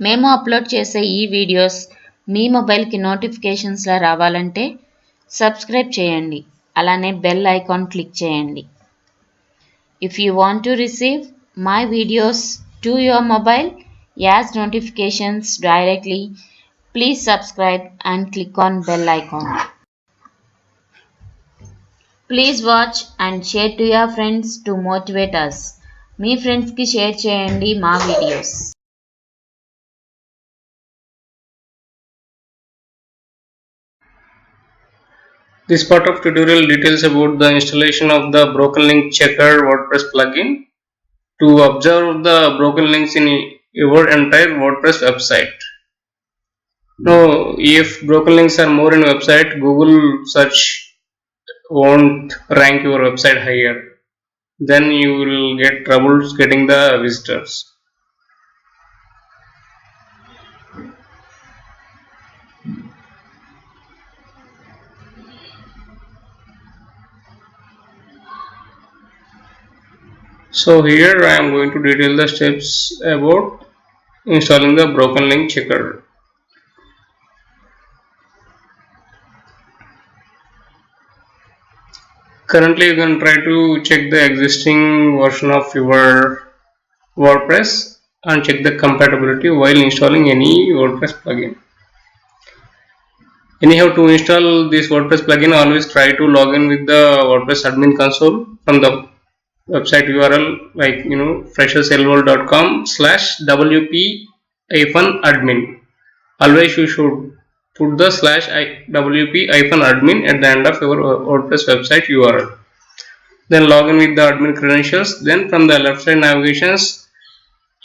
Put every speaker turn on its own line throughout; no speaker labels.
మేము అప్లోడ్ చేసే ఈ వీడియోస్ మీ మొబైల్కి నోటిఫికేషన్స్లా రావాలంటే సబ్స్క్రైబ్ చేయండి, అలానే బెల్ ఐకాన్ క్లిక్ చేయండి. If you want to receive my videos to your mobile as notifications directly, please subscribe and click on bell icon. Please watch and share to your friends to motivate us. మీ ఫ్రెండ్స్కి share చేయండి మా videos.
This part of tutorial details about the installation of the broken link checker WordPress plugin to observe the broken links in your entire WordPress website. Now, if broken links are more in website, Google search won't rank your website higher. Then you will get troubles getting the visitors. So here I am going to detail the steps about installing the broken link checker. Currently you can try to check the existing version of your WordPress and check the compatibility while installing any WordPress plugin. Anyhow, to install this WordPress plugin, always try to log in with the WordPress admin console from the website URL like freshersellworld.com/wp-admin. Always you should put the /wp-admin at the end of your WordPress website URL. Then log in with the admin credentials. Then from the left side navigations,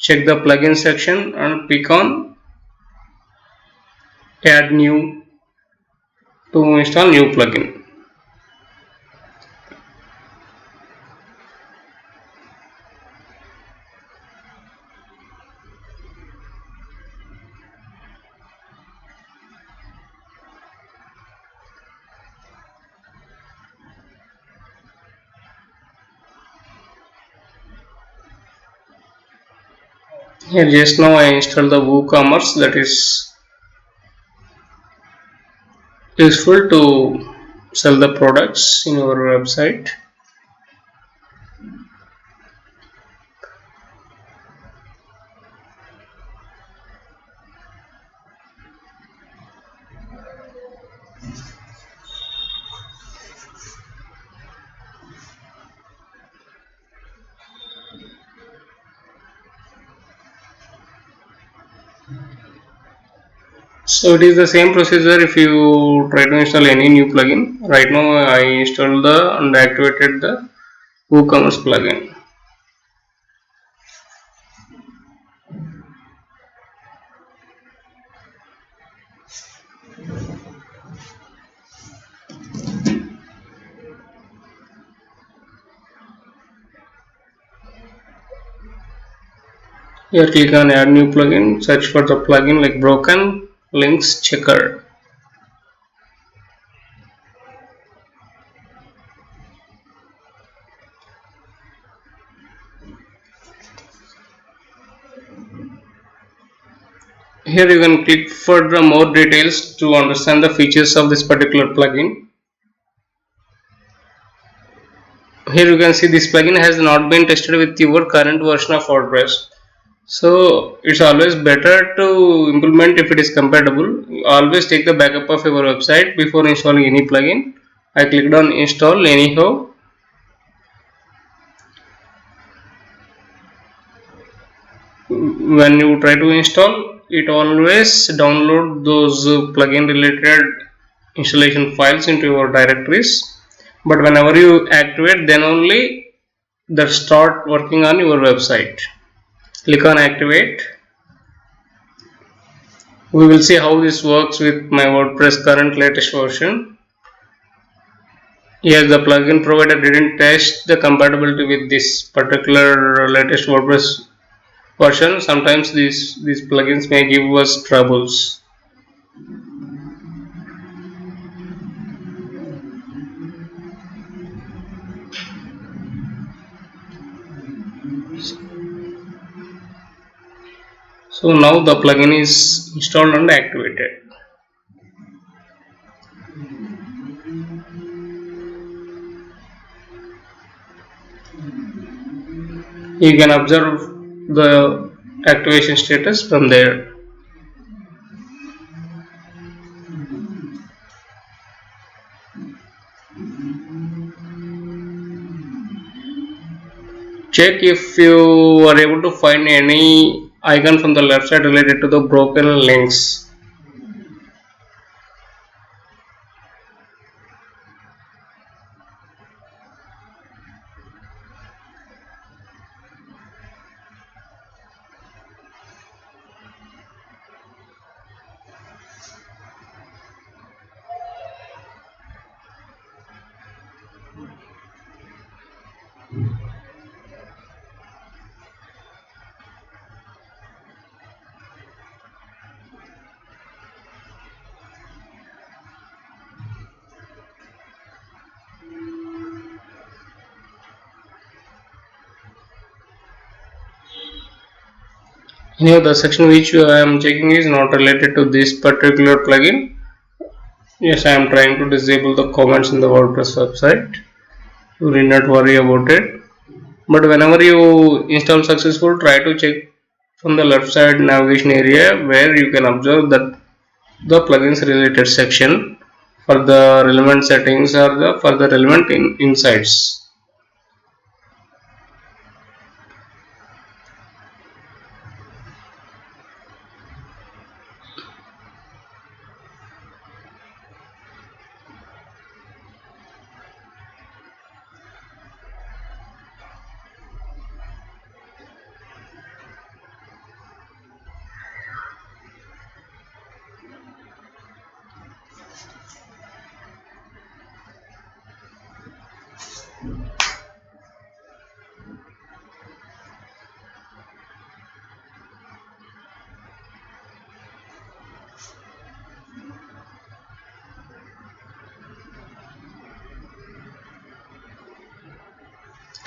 check the plugin section and click on add new to install new plugin. Here just now I installed the WooCommerce, that is useful to sell the products in your website. So it is the same procedure if you try to install any new plugin. Right now I installed and activated the WooCommerce plugin. Here click on add new plugin, search for the plugin like broken links checker. Here you can click for the more details to understand the features of this particular plugin. Here you can see this plugin has not been tested with your current version of WordPress. So it's always better to implement if it is compatible. Always take the backup of your website before installing any plugin. I clicked on install anyhow. When you try to install, it always download those plugin related installation files into your directories. But whenever you activate, then only that start working on your website. Click on activate. We will see how this works with my WordPress current latest version. Yes, the plugin provider didn't test the compatibility with this particular latest WordPress version. Sometimes these plugins may give us troubles. So now the plugin is installed and activated. You can observe the activation status from there. Check if you are able to find any icon from the left side related to the broken links. Here the section which I am checking is not related to this particular plugin. Yes, I am trying to disable the comments in the WordPress website. You need not worry about it. But whenever you install successful, try to check from the left side navigation area where you can observe that the plugins related section for the relevant settings or for the relevant insights.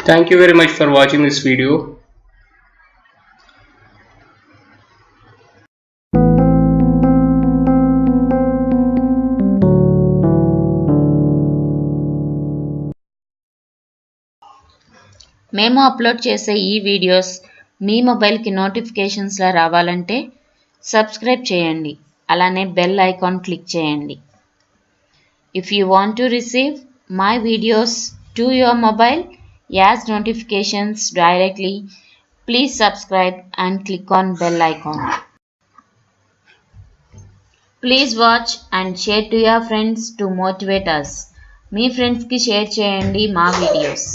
Thank you very much for watching this video.
మేము upload చేసే ఈ videos మీ మొబైల్కి నోటిఫికేషన్స్లా రావాలంటే subscribe చేయండి. అలానే bell icon click చేయండి. If you want to receive my videos to your mobile as notifications directly, please subscribe and click on bell icon. Please watch and share to your friends to motivate us. మీ ఫ్రెండ్స్కి share చేయండి మా videos.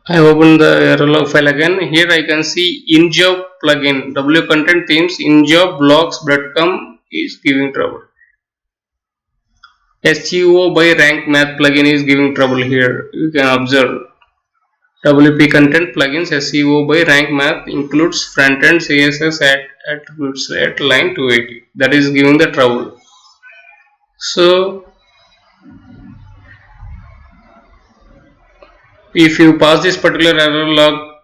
I open the error log file again. Here I can see InJob plugin, W content themes, InJob blocks breadcrumb is giving trouble. SEO by rank math plugin is giving trouble here. You can observe. WP content plugins SEO by rank math includes front-end CSS attributes at line 280. That is giving the trouble. So if you pass this particular error log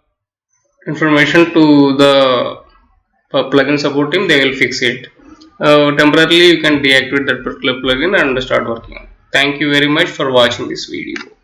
information to the plugin support team, they will fix it. Temporarily you can deactivate that particular plugin and start working. Thank you very much for watching this video.